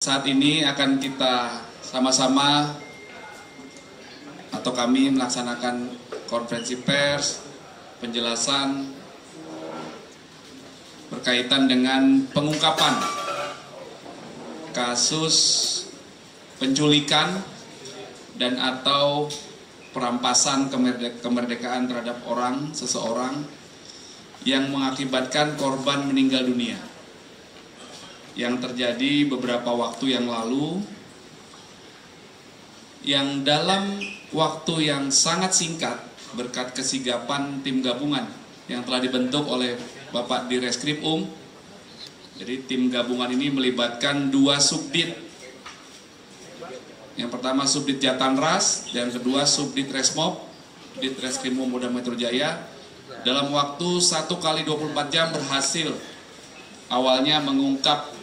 saat ini akan kita sama-sama atau kami melaksanakan konferensi pers, penjelasan berkaitan dengan pengungkapan kasus penculikan dan atau perampasan kemerdekaan terhadap seseorang yang mengakibatkan korban meninggal dunia yang terjadi beberapa waktu yang lalu, yang dalam waktu yang sangat singkat berkat kesigapan tim gabungan yang telah dibentuk oleh Bapak Direskrim Jadi tim gabungan ini melibatkan 2 subdit. Yang pertama Subdit Jatanras dan kedua Subdit Resmob, Ditreskrim Polda Metro Jaya. Dalam waktu 1 kali 24 jam berhasil awalnya mengungkap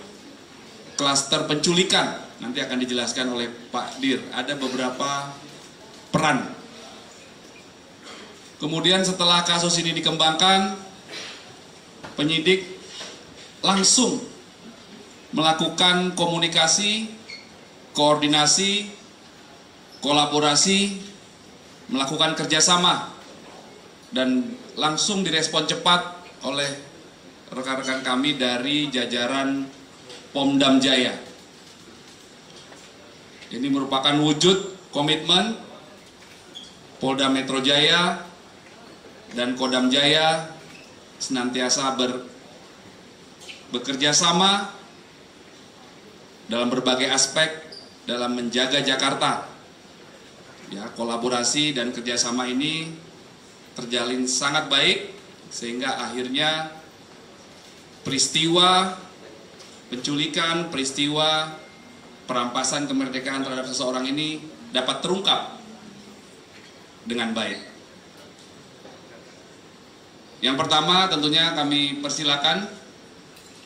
klaster penculikan. Nanti akan dijelaskan oleh Pak Dir. Ada beberapa peran. Kemudian setelah kasus ini dikembangkan, penyidik langsung melakukan komunikasi, koordinasi, kolaborasi, melakukan kerjasama, dan langsung direspon cepat oleh rekan-rekan kami dari jajaran Pomdam Jaya. Ini merupakan wujud komitmen Polda Metro Jaya dan Kodam Jaya senantiasa bekerja sama dalam berbagai aspek dalam menjaga Jakarta. Ya, kolaborasi dan kerjasama ini terjalin sangat baik sehingga akhirnya peristiwa penculikan, peristiwa perampasan kemerdekaan terhadap seseorang ini dapat terungkap dengan baik. Yang pertama tentunya kami persilakan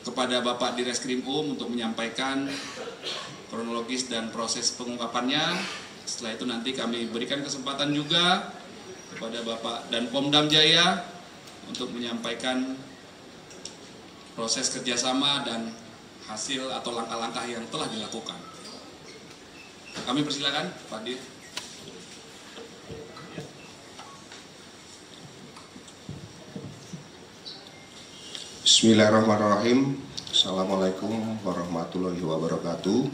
kepada Bapak Direskrim untuk menyampaikan kronologis dan proses pengungkapannya. Setelah itu nanti kami berikan kesempatan juga kepada Bapak dan Pomdam Jaya untuk menyampaikan proses kerjasama dan hasil atau langkah-langkah yang telah dilakukan. Kami persilakan Pak Dir. Bismillahirrahmanirrahim. Assalamualaikum warahmatullahi wabarakatuh.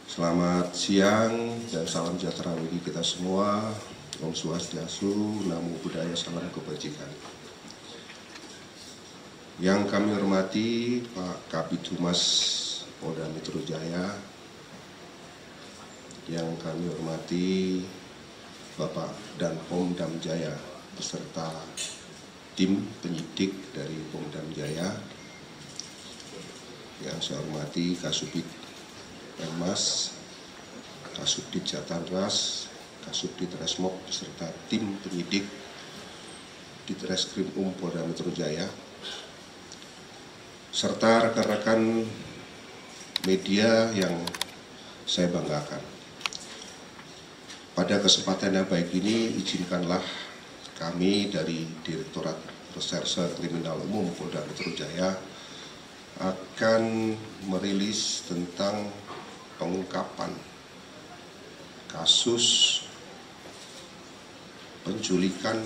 Selamat siang dan salam sejahtera bagi kita semua. Om Swastiastu, Namo Buddhaya, salam kebajikan. Yang kami hormati Pak Kabid Humas Polda Metro Jaya, yang kami hormati Bapak dan Pomdam Jaya beserta tim penyidik dari Pomdam Jaya, yang saya hormati Kasubdit Penmas, Kasubdit Jatanras, Kasubdit Resmob beserta tim penyidik Ditreskrim Polda Metro Jaya, serta rekan-rekan media yang saya banggakan. Pada kesempatan yang baik ini, izinkanlah kami dari Direktorat Reserse Kriminal Umum Polda Metro Jaya akan merilis tentang pengungkapan kasus penculikan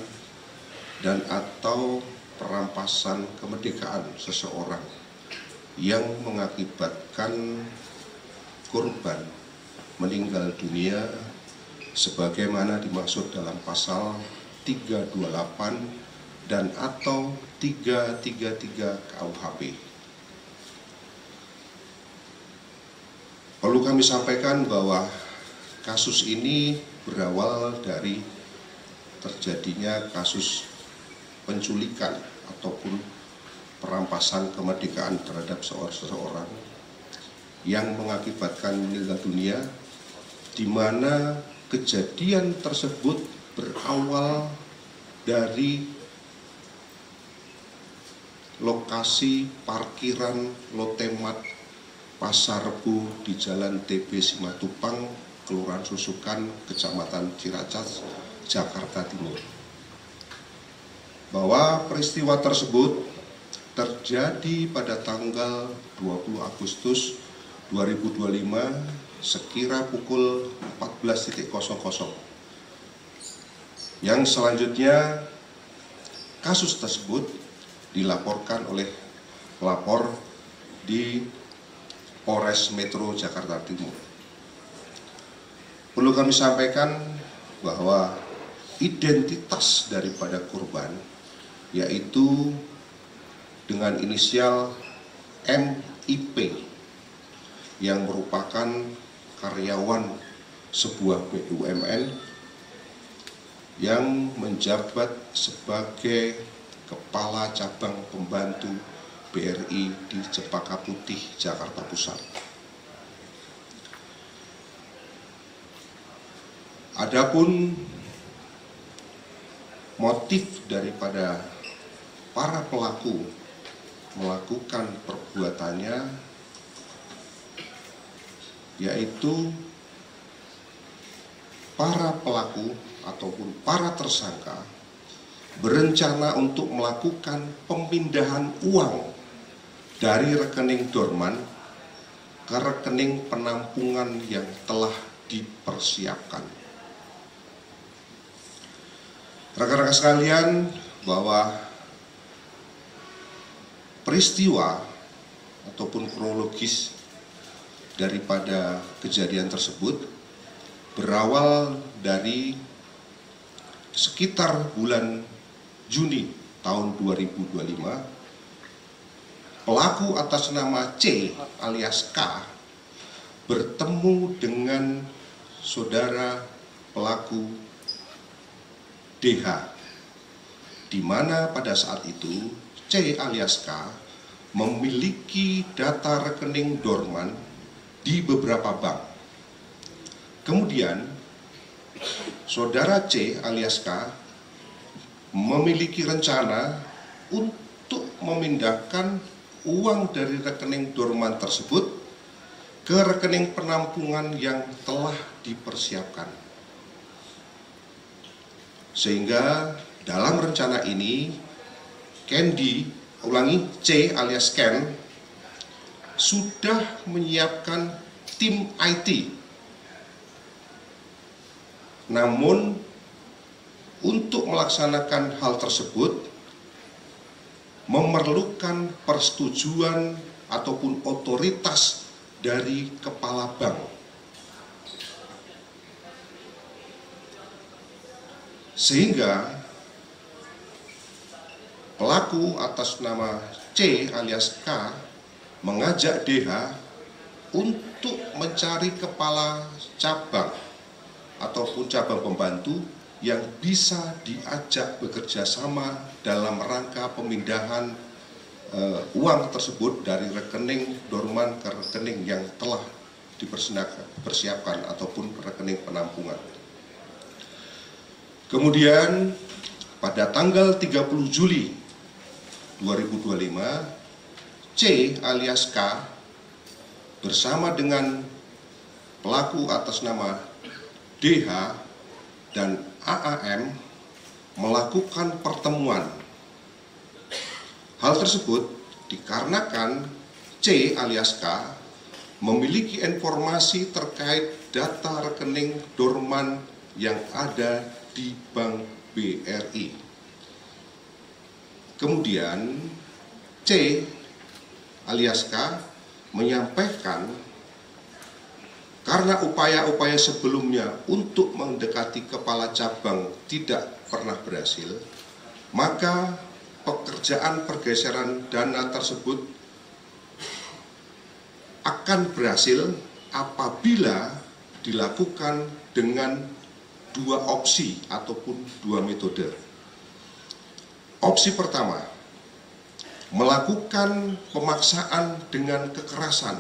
dan atau perampasan kemerdekaan seseorang yang mengakibatkan korban meninggal dunia sebagaimana dimaksud dalam pasal 328 dan atau 333 KUHP. Perlu kami sampaikan bahwa kasus ini berawal dari terjadinya kasus penculikan ataupun perampasan kemerdekaan terhadap seseorang yang mengakibatkan meninggal dunia, di mana kejadian tersebut berawal dari lokasi parkiran Lotemat Pasar Rebo di Jalan TB Simatupang, Kelurahan Susukan, Kecamatan Ciracas, Jakarta Timur. Bahwa peristiwa tersebut terjadi pada tanggal 20 Agustus 2025 sekira pukul 14.00. Yang selanjutnya kasus tersebut dilaporkan oleh pelapor di Polres Metro Jakarta Timur. Perlu kami sampaikan bahwa identitas daripada korban yaitu dengan inisial MIP yang merupakan karyawan sebuah BUMN yang menjabat sebagai Kepala Cabang Pembantu BRI di Cempaka Putih, Jakarta Pusat. Adapun motif daripada para pelaku melakukan perbuatannya yaitu para pelaku ataupun para tersangka berencana untuk melakukan pemindahan uang dari rekening dorman ke rekening penampungan yang telah dipersiapkan. Rekan-rekan sekalian, bahwa peristiwa ataupun kronologis daripada kejadian tersebut berawal dari sekitar bulan Juni tahun 2025, pelaku atas nama C alias K bertemu dengan saudara pelaku DH, di mana pada saat itu C alias K memiliki data rekening dorman di beberapa bank. Kemudian saudara C alias K memiliki rencana untuk memindahkan uang dari rekening dorman tersebut ke rekening penampungan yang telah dipersiapkan. Sehingga dalam rencana ini C alias Ken sudah menyiapkan tim IT. Namun untuk melaksanakan hal tersebut memerlukan persetujuan ataupun otoritas dari kepala bank. Sehingga pelaku atas nama C alias K mengajak DH untuk mencari kepala cabang ataupun cabang pembantu yang bisa diajak bekerja sama dalam rangka pemindahan uang tersebut dari rekening dorman ke rekening yang telah dipersiapkan ataupun rekening penampungan. Kemudian pada tanggal 30 Juli 2025, C alias K bersama dengan pelaku atas nama DH dan AAM melakukan pertemuan. Hal tersebut dikarenakan C alias K memiliki informasi terkait data rekening dorman yang ada di Bank BRI. Kemudian C alias K menyampaikan karena upaya-upaya sebelumnya untuk mendekati kepala cabang tidak pernah berhasil, maka pekerjaan pergeseran dana tersebut akan berhasil apabila dilakukan dengan dua opsi ataupun dua metode. Opsi pertama, melakukan pemaksaan dengan kekerasan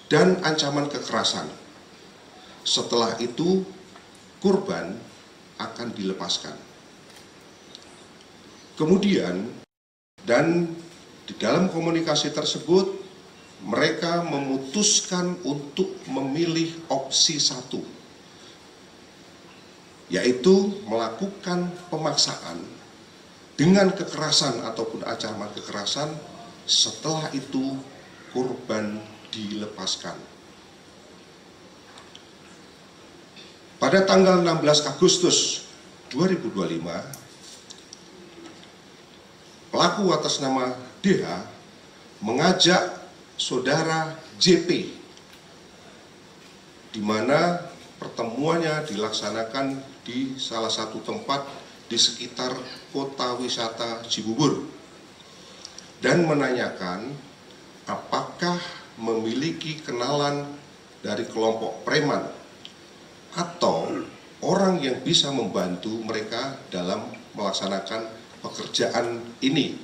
dan ancaman kekerasan. Setelah itu, korban akan dilepaskan. Kemudian, dan di dalam komunikasi tersebut, mereka memutuskan untuk memilih opsi satu, yaitu melakukan pemaksaan dengan kekerasan ataupun ancaman kekerasan. Setelah itu, korban dilepaskan. Pada tanggal 16 Agustus 2025, pelaku atas nama DH mengajak saudara JP, di mana pertemuannya dilaksanakan di salah satu tempat di sekitar kota wisata Cibubur, dan menanyakan apakah memiliki kenalan dari kelompok preman atau orang yang bisa membantu mereka dalam melaksanakan pekerjaan ini,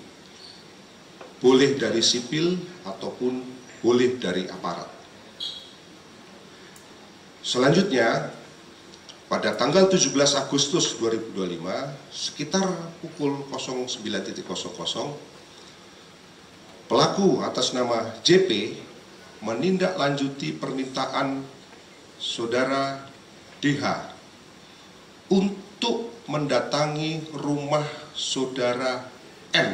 boleh dari sipil ataupun boleh dari aparat. Selanjutnya, pada tanggal 17 Agustus 2025, sekitar pukul 09.00, pelaku atas nama JP menindaklanjuti permintaan saudara DH untuk mendatangi rumah saudara M.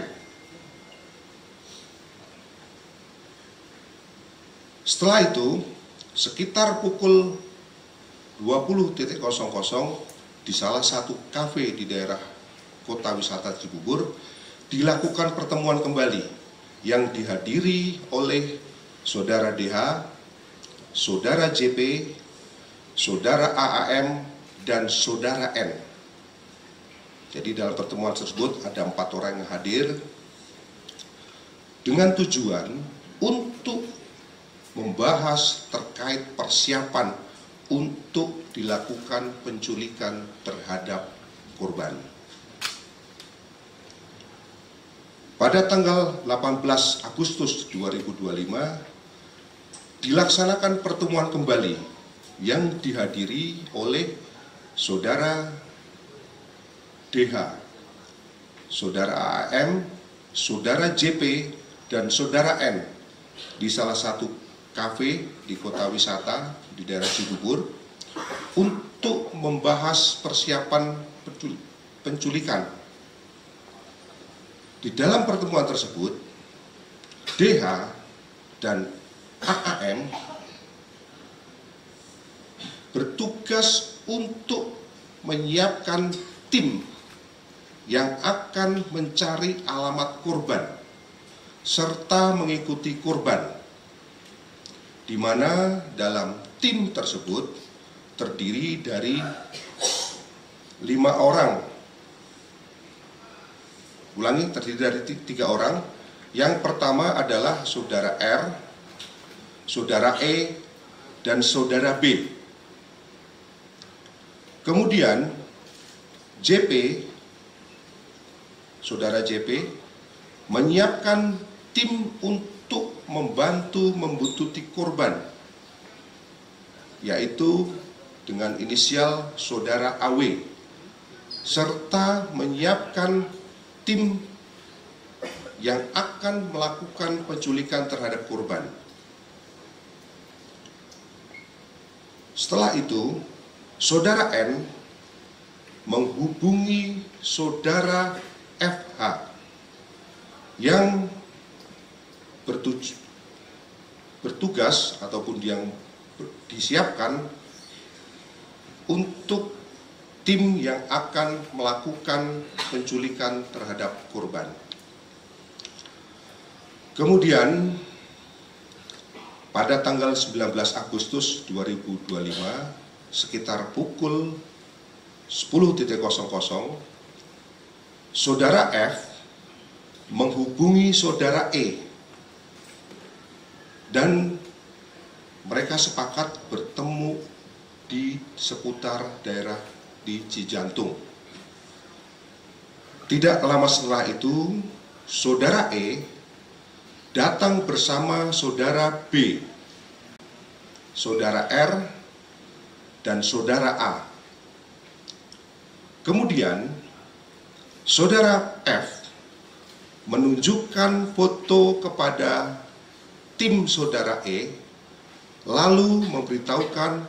Setelah itu, sekitar pukul 20.00 di salah satu kafe di daerah kota wisata Cibubur dilakukan pertemuan kembali yang dihadiri oleh saudara DH, saudara JP, saudara AAM, dan saudara N. Jadi dalam pertemuan tersebut ada 4 orang yang hadir dengan tujuan untuk membahas terkait persiapan untuk dilakukan penculikan terhadap korban. Pada tanggal 18 Agustus 2025 dilaksanakan pertemuan kembali yang dihadiri oleh saudara DH, saudara AAM, saudara JP, dan saudara N di salah satu kafe di kota wisata di daerah Cibubur untuk membahas persiapan penculikan. Di dalam pertemuan tersebut, DH dan AAM bertugas untuk menyiapkan tim yang akan mencari alamat korban serta mengikuti korban, di mana dalam tim tersebut terdiri dari 5 orang. Ulangi, terdiri dari 3 orang. Yang pertama adalah saudara R, saudara E, dan saudara B. Kemudian JP, saudara JP, menyiapkan tim untuk membantu membuntuti korban, yaitu dengan inisial saudara AW, serta menyiapkan tim yang akan melakukan penculikan terhadap korban. Setelah itu, saudara N menghubungi saudara FH yang bertugas ataupun yang disiapkan untuk tim yang akan melakukan penculikan terhadap korban. Kemudian pada tanggal 19 Agustus 2025 sekitar pukul 10.00, saudara F menghubungi saudara E dan mereka sepakat bertemu di seputar daerah di Cijantung. Tidak lama setelah itu, saudara E datang bersama saudara B, saudara R, dan saudara A. Kemudian, saudara F menunjukkan foto kepada tim saudara E, lalu memberitahukan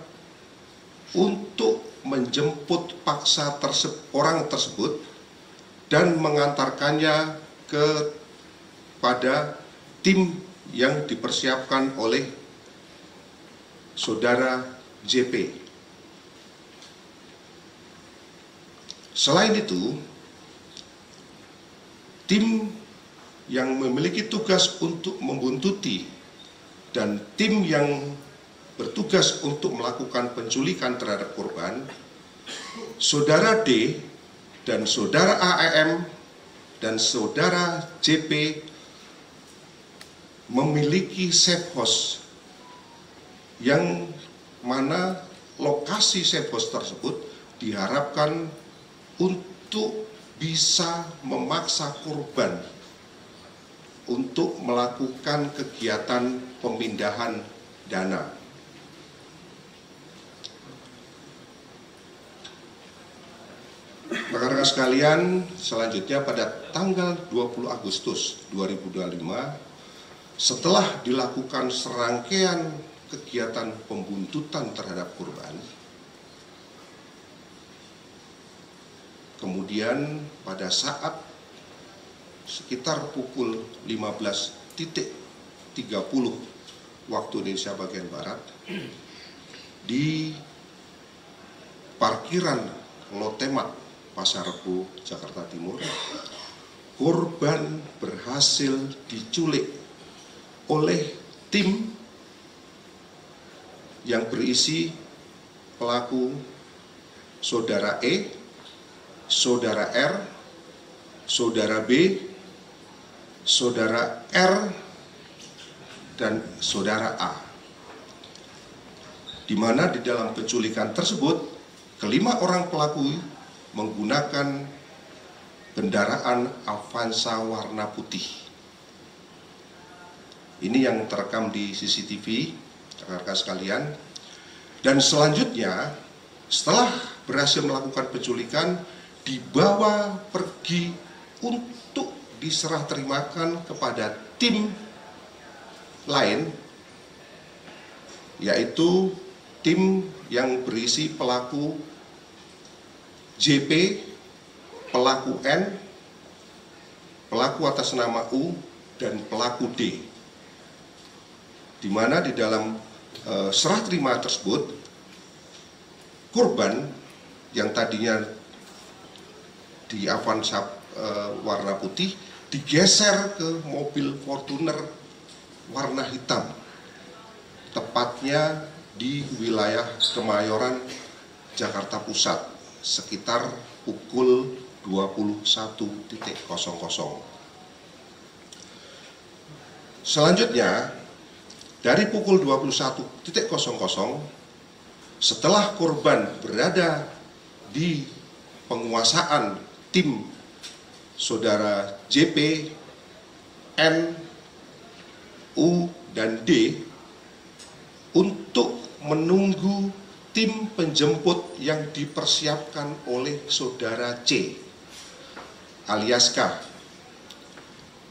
untuk menjemput paksa orang tersebut dan mengantarkannya kepada tim yang dipersiapkan oleh saudara JP. Selain itu, tim yang memiliki tugas untuk membuntuti dan tim yang bertugas untuk melakukan penculikan terhadap korban, saudara D dan saudara AEM dan saudara JP memiliki safe house yang mana lokasi safe house tersebut diharapkan untuk bisa memaksa korban untuk melakukan kegiatan pemindahan dana. Rekan-rekan sekalian, selanjutnya pada tanggal 20 Agustus 2025, setelah dilakukan serangkaian kegiatan pembuntutan terhadap korban, kemudian pada saat sekitar pukul 15.30 waktu Indonesia bagian Barat, di parkiran Lotemat Pasar Rebo, Jakarta Timur, korban berhasil diculik oleh tim yang berisi pelaku saudara E, saudara R, saudara B, saudara R, dan saudara A. Di mana di dalam penculikan tersebut, kelima orang pelaku menggunakan kendaraan Avanza warna putih. Ini yang terekam di CCTV, rekan-rekan sekalian. Dan selanjutnya, setelah berhasil melakukan penculikan, dibawa pergi untuk diserah terimakan kepada tim lain, yaitu tim yang berisi pelaku JP, pelaku N, pelaku atas nama U, dan pelaku D. Di mana di dalam serah terima tersebut, korban yang tadinya di Avanza warna putih digeser ke mobil Fortuner warna hitam, tepatnya di wilayah Kemayoran, Jakarta Pusat, sekitar pukul 21.00. Selanjutnya, dari pukul 21.00, setelah korban berada di penguasaan tim saudara JP, N, U, dan D, untuk menunggu tim penjemput yang dipersiapkan oleh saudara C alias K,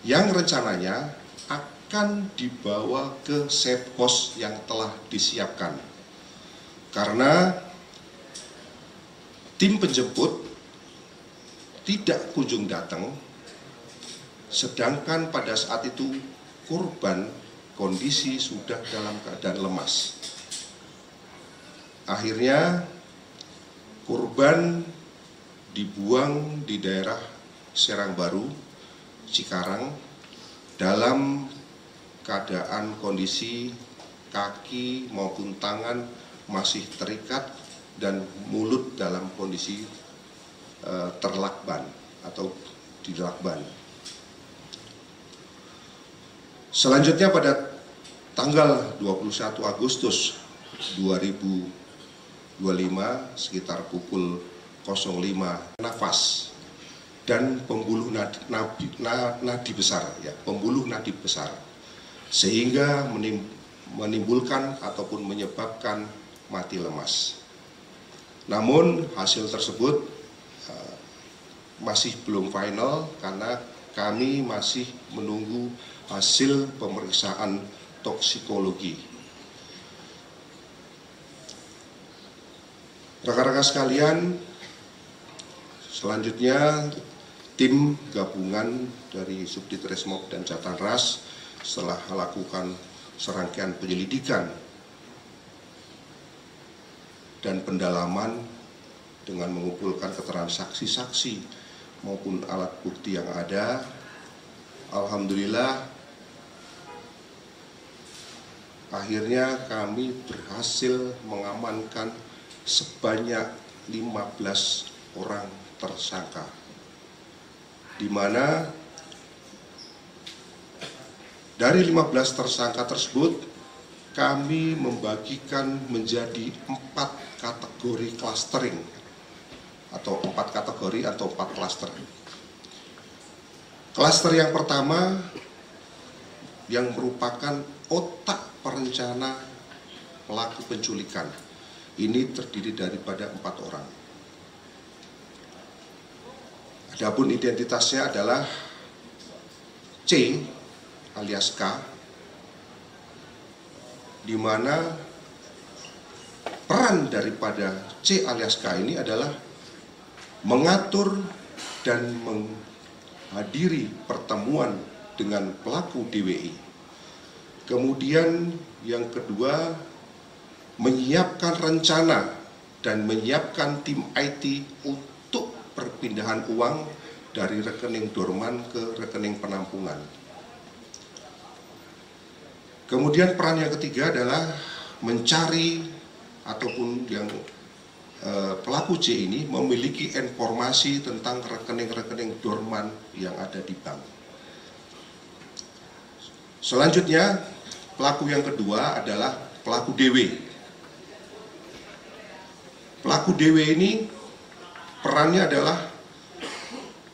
yang rencananya akan dibawa ke safe house yang telah disiapkan. Karena tim penjemput tidak kunjung datang, sedangkan pada saat itu korban kondisi sudah dalam keadaan lemas. Akhirnya korban dibuang di daerah Serang Baru, Cikarang, dalam keadaan kondisi kaki maupun tangan masih terikat dan mulut dalam kondisi terlakban atau dilakban. Selanjutnya pada tanggal 21 Agustus 2025 sekitar pukul 05 nafas dan pembuluh nadi besar, ya, pembuluh nadi besar, sehingga menimbulkan ataupun menyebabkan mati lemas. Namun hasil tersebut masih belum final karena kami masih menunggu hasil pemeriksaan toksikologi. Rekan-rekan sekalian, selanjutnya tim gabungan dari Subdit Resmob dan Jatanras setelah melakukan serangkaian penyelidikan dan pendalaman dengan mengumpulkan keterangan saksi-saksi maupun alat bukti yang ada, alhamdulillah akhirnya kami berhasil mengamankan sebanyak 15 orang tersangka, di mana dari 15 tersangka tersebut kami membagikan menjadi 4 kategori clustering atau 4 kategori atau 4 klaster. Klaster yang pertama yang merupakan otak perencana pelaku penculikan. Ini terdiri daripada 4 orang. Adapun identitasnya adalah C alias K, di mana peran daripada C alias K ini adalah mengatur dan menghadiri pertemuan dengan pelaku DWI. Kemudian yang kedua, menyiapkan rencana dan menyiapkan tim IT untuk perpindahan uang dari rekening dorman ke rekening penampungan. Kemudian peran yang ketiga adalah mencari ataupun yang pelaku C ini memiliki informasi tentang rekening-rekening dorman yang ada di bank. Selanjutnya, pelaku yang kedua adalah pelaku DW. Pelaku DW ini perannya adalah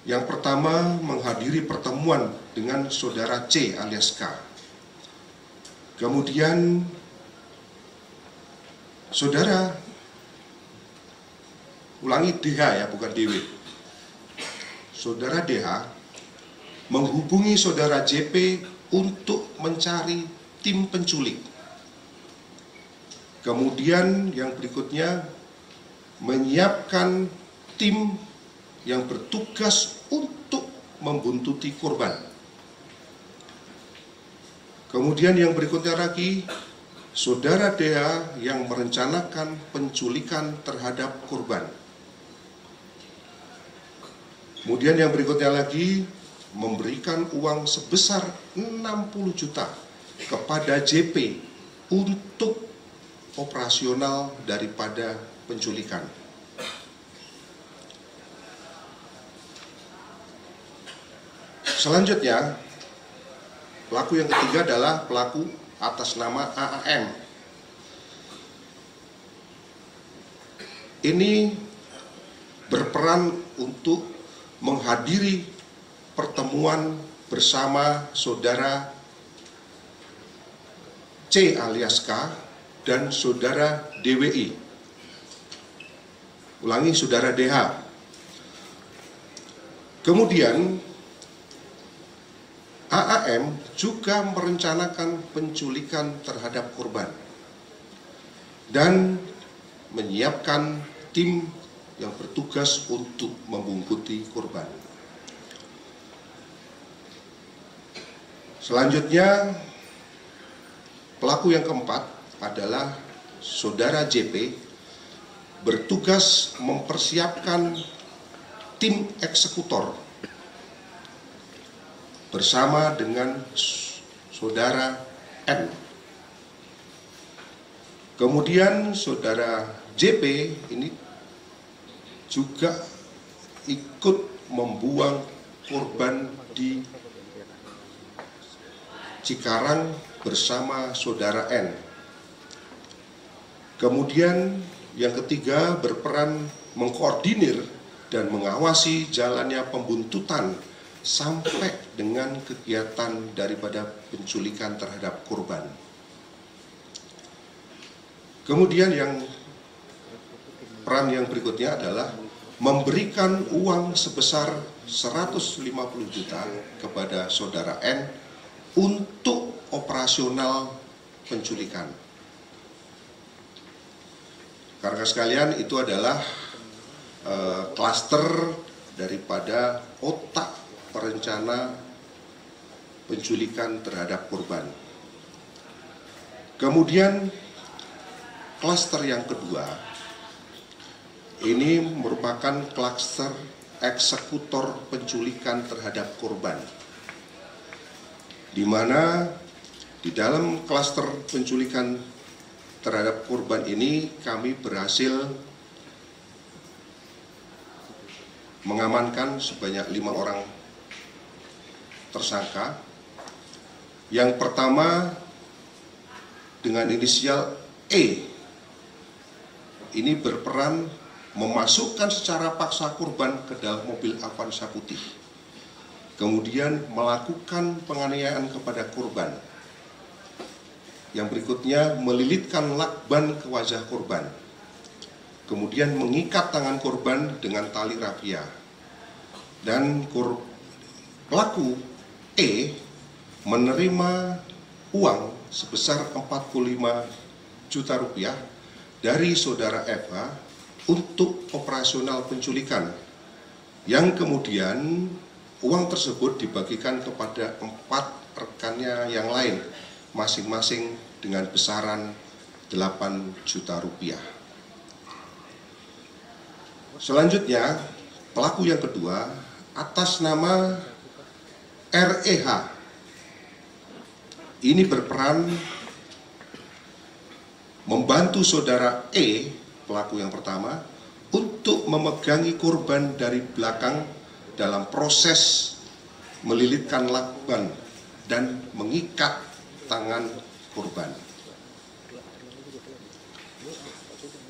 yang pertama menghadiri pertemuan dengan saudara C alias K. Kemudian saudara, ulangi DH ya, bukan DW. Saudara DH menghubungi saudara JP untuk mencari tim penculik. Kemudian yang berikutnya menyiapkan tim yang bertugas untuk membuntuti korban. Kemudian yang berikutnya lagi, saudara DH yang merencanakan penculikan terhadap korban. Kemudian yang berikutnya lagi, memberikan uang sebesar 60 juta kepada JP untuk operasional daripada penculikan. Selanjutnya, pelaku yang ketiga adalah pelaku atas nama AAM. Ini berperan untuk menghadiri pertemuan bersama saudara C alias K dan saudara DWI. Ulangi, saudara DH. Kemudian AAM juga merencanakan penculikan terhadap korban dan menyiapkan tim yang bertugas untuk membungkuti korban. Selanjutnya, pelaku yang keempat adalah saudara JP bertugas mempersiapkan tim eksekutor bersama dengan saudara N. Kemudian saudara JP ini juga ikut membuang korban di Cikarang bersama saudara N. Kemudian yang ketiga berperan mengkoordinir dan mengawasi jalannya pembuntutan sampai dengan kegiatan daripada penculikan terhadap korban. Kemudian peran yang berikutnya adalah memberikan uang sebesar 150 juta kepada saudara N untuk operasional penculikan. Karena sekalian, itu adalah klaster daripada otak perencana penculikan terhadap korban. Kemudian klaster yang kedua ini merupakan klaster eksekutor penculikan terhadap korban, di mana di dalam klaster penculikan terhadap korban ini kami berhasil mengamankan sebanyak 5 orang tersangka. Yang pertama dengan inisial E, ini berperan memasukkan secara paksa korban ke dalam mobil Avanza putih, kemudian melakukan penganiayaan kepada korban. Yang berikutnya melilitkan lakban ke wajah korban, kemudian mengikat tangan korban dengan tali rafia. Dan pelaku E menerima uang sebesar 45 juta rupiah dari saudara FH untuk operasional penculikan, yang kemudian uang tersebut dibagikan kepada 4 rekannya yang lain, masing-masing dengan besaran 8 juta rupiah. Selanjutnya, pelaku yang kedua atas nama REH ini berperan membantu saudara E, pelaku yang pertama, untuk memegangi korban dari belakang dalam proses melilitkan lakban dan mengikat tangan korban.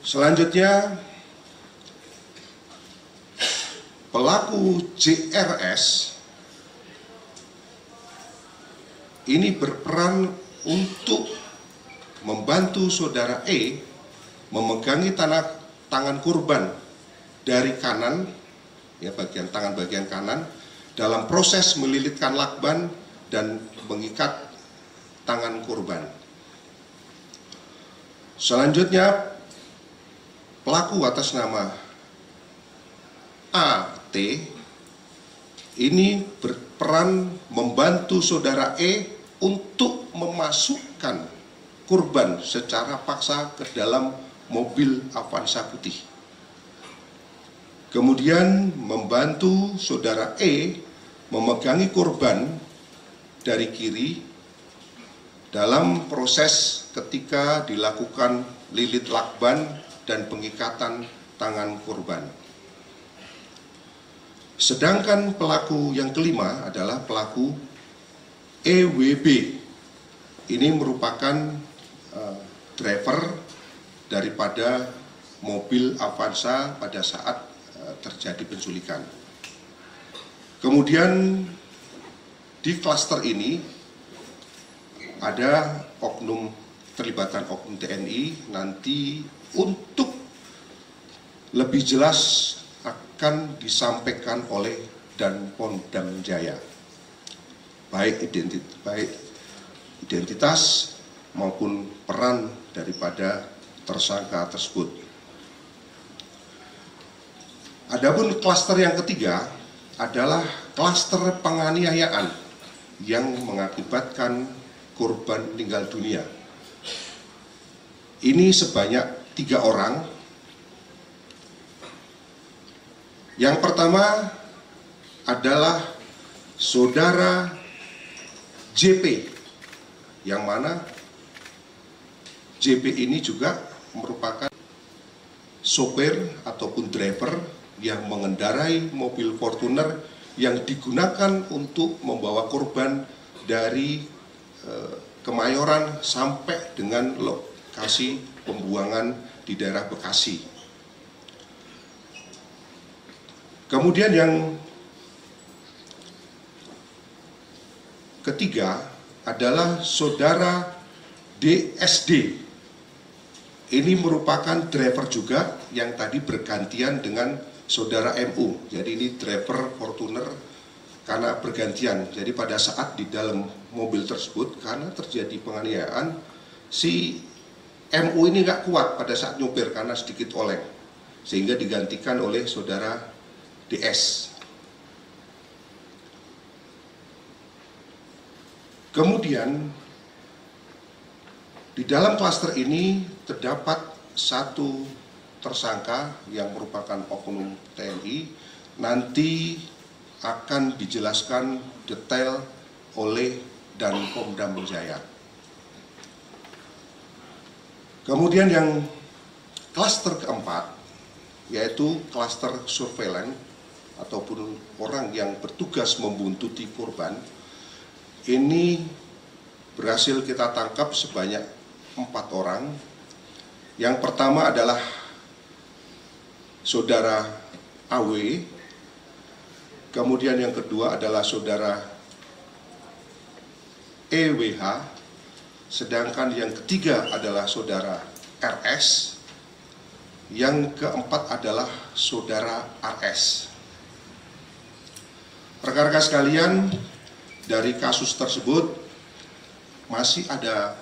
Selanjutnya, pelaku JRS ini berperan untuk membantu saudara E memegangi tangan korban dari kanan, ya, tangan bagian kanan, dalam proses melilitkan lakban dan mengikat tangan korban. Selanjutnya, pelaku atas nama AT ini berperan membantu saudara E untuk memasukkan korban secara paksa ke dalam mobil Avanza putih. Kemudian membantu saudara E memegangi korban dari kiri dalam proses ketika dilakukan lilit lakban dan pengikatan tangan korban. Sedangkan pelaku yang kelima adalah pelaku EWB. Ini merupakan driver daripada mobil Avanza pada saat terjadi penculikan. Kemudian di klaster ini ada terlibatan oknum TNI. Nanti untuk lebih jelas akan disampaikan oleh Danpom Jaya, baik identitas maupun peran daripada tersangka tersebut. Adapun klaster yang ketiga adalah klaster penganiayaan yang mengakibatkan korban meninggal dunia. Ini sebanyak 3 orang. Yang pertama adalah saudara JP, yang mana JP ini juga merupakan sopir ataupun driver yang mengendarai mobil Fortuner yang digunakan untuk membawa korban dari Kemayoran sampai dengan lokasi pembuangan di daerah Bekasi. Kemudian yang ketiga adalah saudara DSD. Ini merupakan driver juga yang tadi bergantian dengan saudara MU. Jadi ini driver Fortuner karena bergantian. Jadi pada saat di dalam mobil tersebut, karena terjadi penganiayaan, si MU ini nggak kuat pada saat nyopir karena sedikit oleng, sehingga digantikan oleh saudara DS. Kemudian di dalam klaster ini terdapat satu tersangka yang merupakan oknum TNI nanti akan dijelaskan detail oleh Danpom Jaya. Kemudian yang klaster keempat, yaitu klaster surveillance ataupun orang yang bertugas membuntuti korban, ini berhasil kita tangkap sebanyak 4 orang. Yang pertama adalah saudara AW, kemudian yang kedua adalah saudara EWH, sedangkan yang ketiga adalah saudara RS, yang keempat adalah saudara RS. Rekan-rekan sekalian, dari kasus tersebut masih ada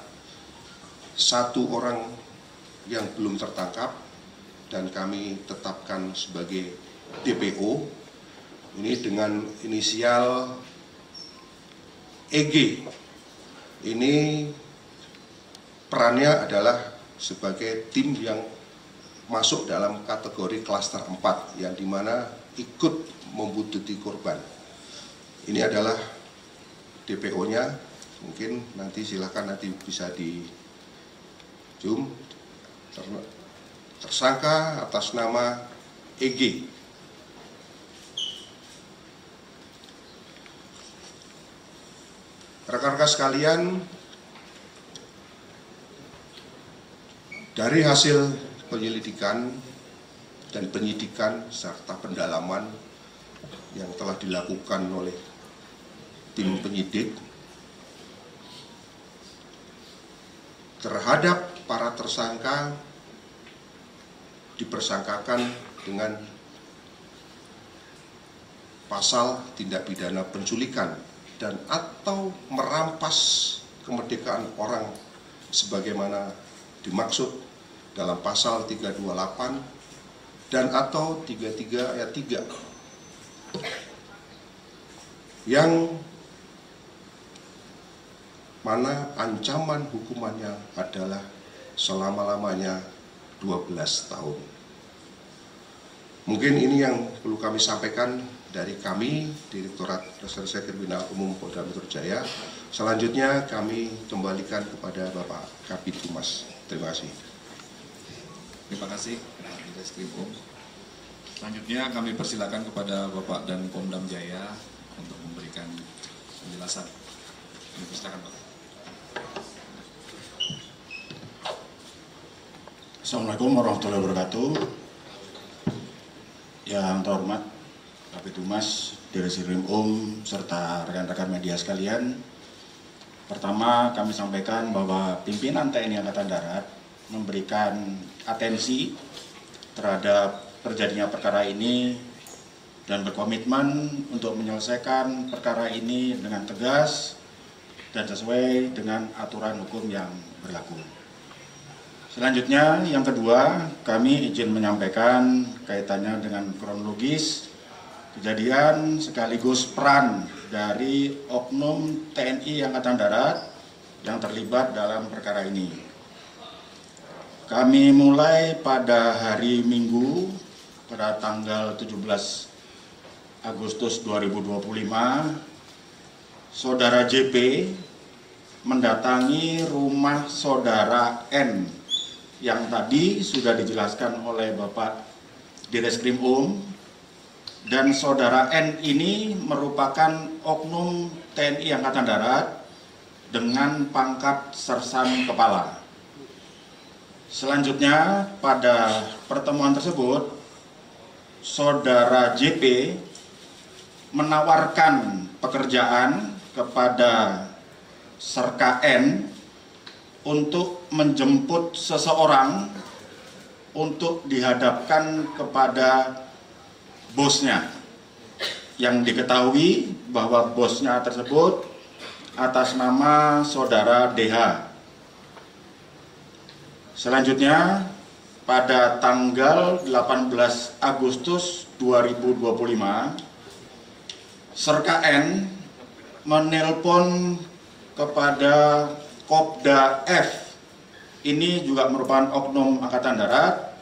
1 orang yang belum tertangkap dan kami tetapkan sebagai DPO. Ini dengan inisial EG. Ini perannya adalah sebagai tim yang masuk dalam kategori klaster 4 yang dimana ikut membuntuti korban. Ini adalah DPO-nya, mungkin nanti silakan nanti bisa di zoom. Tersangka atas nama EG. Rekan-rekan sekalian, dari hasil penyelidikan dan penyidikan serta pendalaman yang telah dilakukan oleh tim penyidik terhadap para tersangka dipersangkakan dengan pasal tindak pidana penculikan dan atau merampas kemerdekaan orang sebagaimana dimaksud dalam pasal 328 dan atau 33 ayat 3 yang mana ancaman hukumannya adalah selama-lamanya 12 tahun. Mungkin ini yang perlu kami sampaikan dari kami, Direktorat Reserse Kriminal Umum Polda Metro Jaya. Selanjutnya kami kembalikan kepada Bapak Kabid Humas. Terima kasih. Terima kasih, Pak Direskrim Um. Selanjutnya kami persilakan kepada Bapak Danpom Jaya untuk memberikan penjelasan. Silakan, Pak. Assalamualaikum warahmatullahi wabarakatuh. Yang terhormat Kabid Humas, Direskrim serta rekan-rekan media sekalian. Pertama, kami sampaikan bahwa pimpinan TNI Angkatan Darat memberikan atensi terhadap terjadinya perkara ini dan berkomitmen untuk menyelesaikan perkara ini dengan tegas dan sesuai dengan aturan hukum yang berlaku. Selanjutnya, yang kedua, kami izin menyampaikan kaitannya dengan kronologis kejadian sekaligus peran dari oknum TNI Angkatan Darat yang terlibat dalam perkara ini. Kami mulai pada hari Minggu pada tanggal 17 Agustus 2025, Saudara JP mendatangi rumah Saudara N yang tadi sudah dijelaskan oleh Bapak Direskrim dan Saudara N ini merupakan oknum TNI Angkatan Darat dengan pangkat sersan kepala. Selanjutnya pada pertemuan tersebut Saudara JP menawarkan pekerjaan kepada Serka N untuk menjemput seseorang untuk dihadapkan kepada bosnya, yang diketahui bahwa bosnya tersebut atas nama Saudara DH. Selanjutnya pada tanggal 18 Agustus 2025, Serka N menelpon kepada Kopda F, ini juga merupakan oknum Angkatan Darat,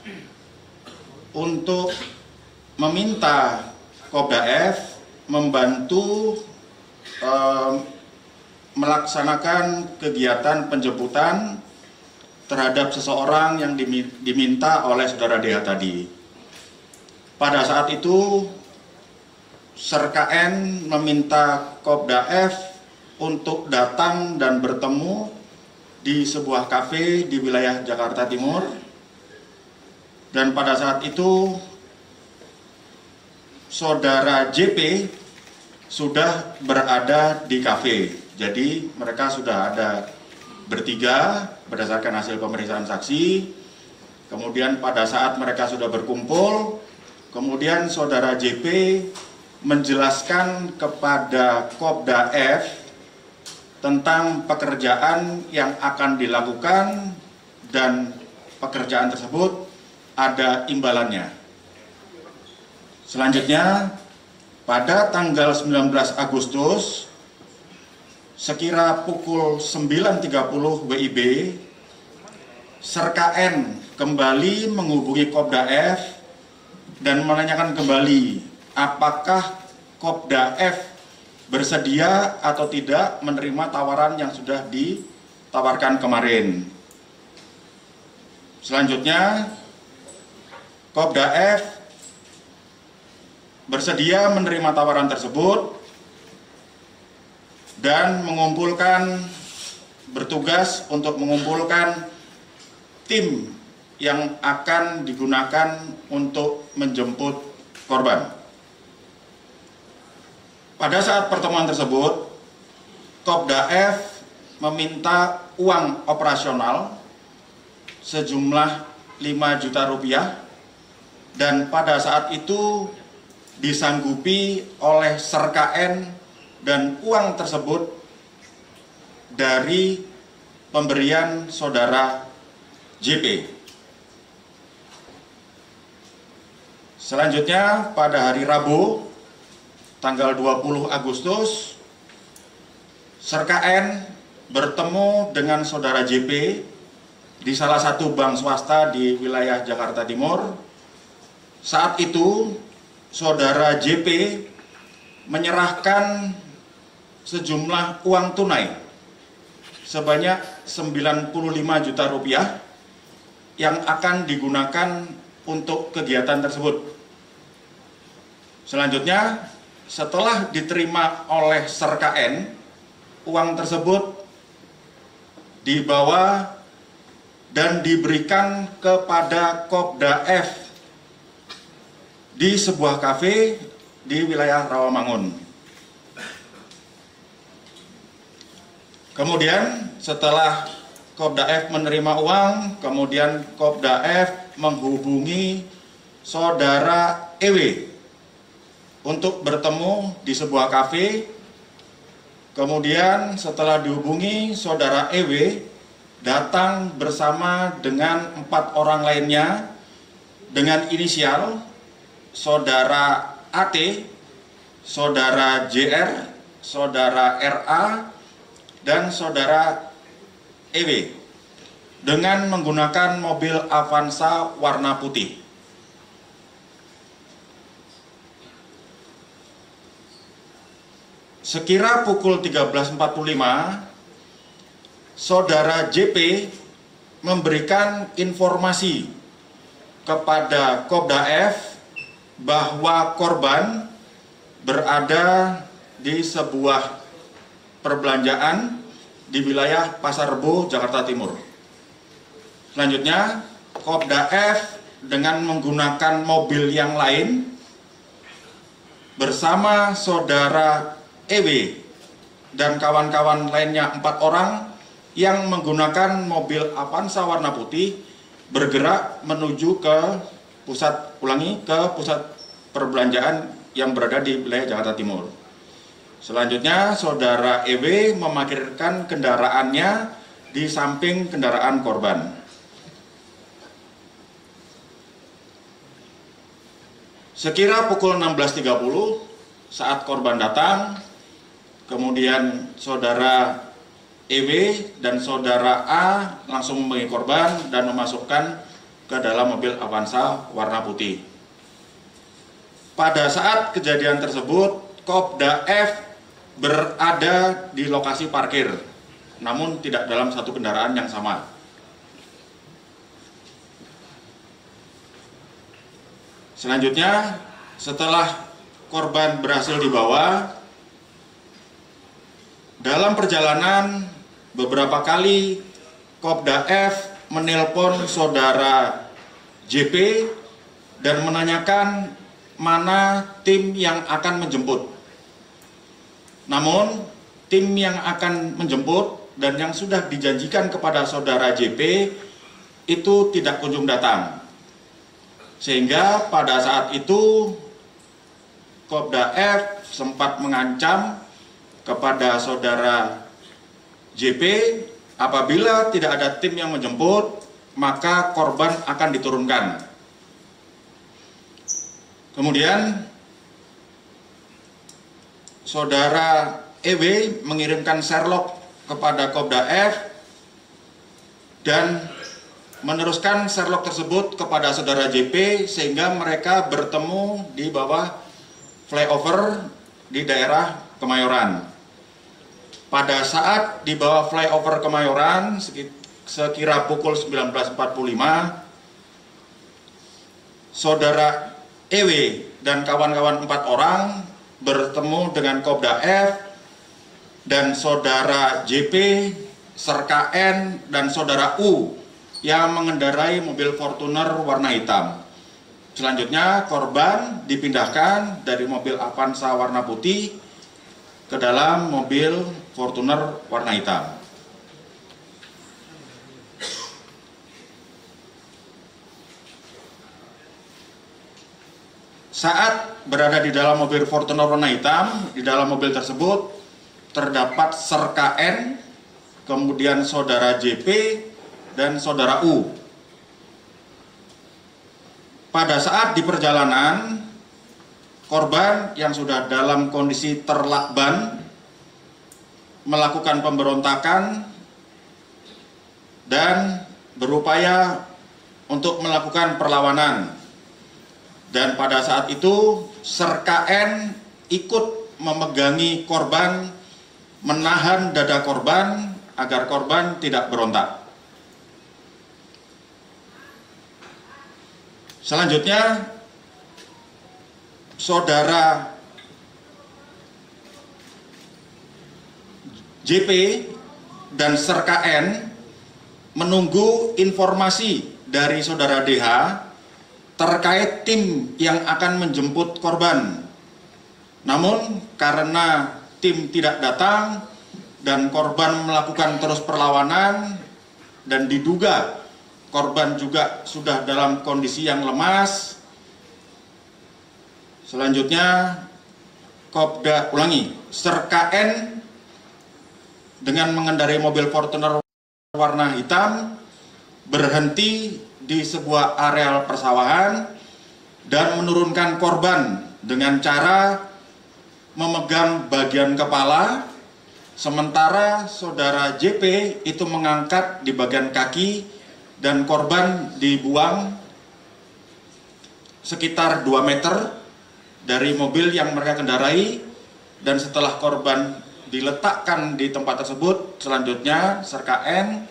untuk meminta Kopda F membantu melaksanakan kegiatan penjemputan terhadap seseorang yang diminta oleh saudara DH tadi. Pada saat itu, Serka-N meminta Kopda F untuk datang dan bertemu di sebuah kafe di wilayah Jakarta Timur. Dan pada saat itu, saudara JP sudah berada di kafe. Jadi mereka sudah ada bertiga berdasarkan hasil pemeriksaan saksi. Kemudian pada saat mereka sudah berkumpul, kemudian saudara JP menjelaskan kepada Kopda F tentang pekerjaan yang akan dilakukan dan pekerjaan tersebut ada imbalannya. Selanjutnya, pada tanggal 19 Agustus, sekira pukul 9.30 WIB, Serka-N kembali menghubungi Kopda F dan menanyakan kembali apakah Kopda F bersedia atau tidak menerima tawaran yang sudah ditawarkan kemarin. Selanjutnya, Kopda F bersedia menerima tawaran tersebut dan bertugas untuk mengumpulkan tim yang akan digunakan untuk menjemput korban. Pada saat pertemuan tersebut, Kopda F meminta uang operasional sejumlah 5 juta rupiah dan pada saat itu disanggupi oleh Serka-N dan uang tersebut dari pemberian saudara JP. Selanjutnya pada hari Rabu tanggal 20 Agustus, Serka-N bertemu dengan saudara JP di salah satu bank swasta di wilayah Jakarta Timur. Saat itu saudara JP menyerahkan sejumlah uang tunai sebanyak 95 juta rupiah yang akan digunakan untuk kegiatan tersebut. Selanjutnya, setelah diterima oleh Serka-N, uang tersebut dibawa dan diberikan kepada Kopda F di sebuah kafe di wilayah Rawamangun. Kemudian setelah Kopda F menerima uang, kemudian Kopda F menghubungi saudara EW untuk bertemu di sebuah kafe. Kemudian setelah dihubungi, saudara EW datang bersama dengan 4 orang lainnya dengan inisial saudara AT, saudara JR, saudara RA, dan saudara EW dengan menggunakan mobil Avanza warna putih. Sekira pukul 13.45, saudara JP memberikan informasi kepada Kopda F bahwa korban berada di sebuah perbelanjaan di wilayah Pasar Rebo, Jakarta Timur. Selanjutnya, Kopda F dengan menggunakan mobil yang lain bersama saudara EW dan kawan-kawan lainnya 4 orang yang menggunakan mobil Avanza warna putih bergerak menuju ke pusat perbelanjaan yang berada di wilayah Jakarta Timur. Selanjutnya, saudara EW memarkirkan kendaraannya di samping kendaraan korban. Sekira pukul 16.30 saat korban datang, kemudian saudara EW dan saudara A langsung memenuhi korban dan memasukkan ke dalam mobil Avanza warna putih. Pada saat kejadian tersebut, Kopda F berada di lokasi parkir, namun tidak dalam satu kendaraan yang sama. Selanjutnya, setelah korban berhasil dibawa, dalam perjalanan beberapa kali Kopda F menelpon saudara JP dan menanyakan mana tim yang akan menjemput. Namun, tim yang akan menjemput dan yang sudah dijanjikan kepada saudara JP itu tidak kunjung datang. Sehingga pada saat itu Kopda F sempat mengancam kepada saudara JP, apabila tidak ada tim yang menjemput, maka korban akan diturunkan. Kemudian saudara EW mengirimkan Sherlock kepada Kopda F dan meneruskan Sherlock tersebut kepada saudara JP, sehingga mereka bertemu di bawah flyover di daerah Kemayoran. Pada saat di bawah flyover Kemayoran, sekira pukul 19.45, saudara EW dan kawan-kawan 4 orang bertemu dengan Kopda F dan saudara JP, serka N, dan saudara U yang mengendarai mobil Fortuner warna hitam. Selanjutnya korban dipindahkan dari mobil Avanza warna putih ke dalam mobil Fortuner warna hitam. Saat berada di dalam mobil Fortuner warna hitam, di dalam mobil tersebut terdapat serka N, kemudian saudara JP, dan saudara U. Pada saat di perjalanan, korban yang sudah dalam kondisi terlakban melakukan pemberontakan dan berupaya untuk melakukan perlawanan. Dan pada saat itu serka N ikut memegangi korban, menahan dada korban agar korban tidak berontak. Selanjutnya, saudara JP dan serka N menunggu informasi dari saudara DH terkait tim yang akan menjemput korban. Namun karena tim tidak datang dan korban melakukan terus perlawanan dan diduga korban juga sudah dalam kondisi yang lemas, selanjutnya serka N dengan mengendarai mobil Fortuner warna hitam berhenti di sebuah areal persawahan dan menurunkan korban dengan cara memegang bagian kepala, sementara saudara JP itu mengangkat di bagian kaki dan korban dibuang sekitar 2 meter dari mobil yang mereka kendarai. Dan setelah korban diletakkan di tempat tersebut, selanjutnya serka N,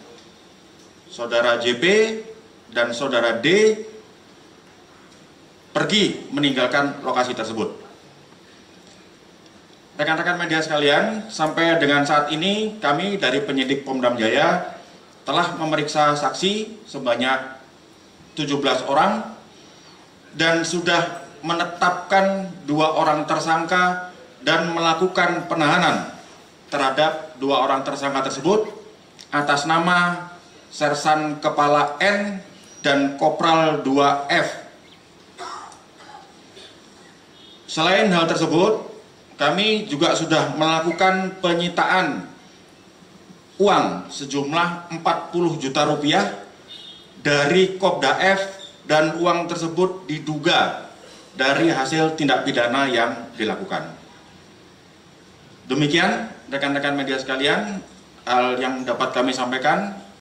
saudara JP, dan saudara D pergi meninggalkan lokasi tersebut. Rekan-rekan media sekalian, sampai dengan saat ini kami dari penyidik Pomdam Jaya telah memeriksa saksi sebanyak 17 orang dan sudah menetapkan 2 orang tersangka dan melakukan penahanan terhadap 2 orang tersangka tersebut atas nama Sersan Kepala N dan Kopral 2F. Selain hal tersebut, kami juga sudah melakukan penyitaan uang sejumlah 40 juta rupiah dari Kopda F, dan uang tersebut diduga dari hasil tindak pidana yang dilakukan. Demikian rekan-rekan media sekalian hal yang dapat kami sampaikan.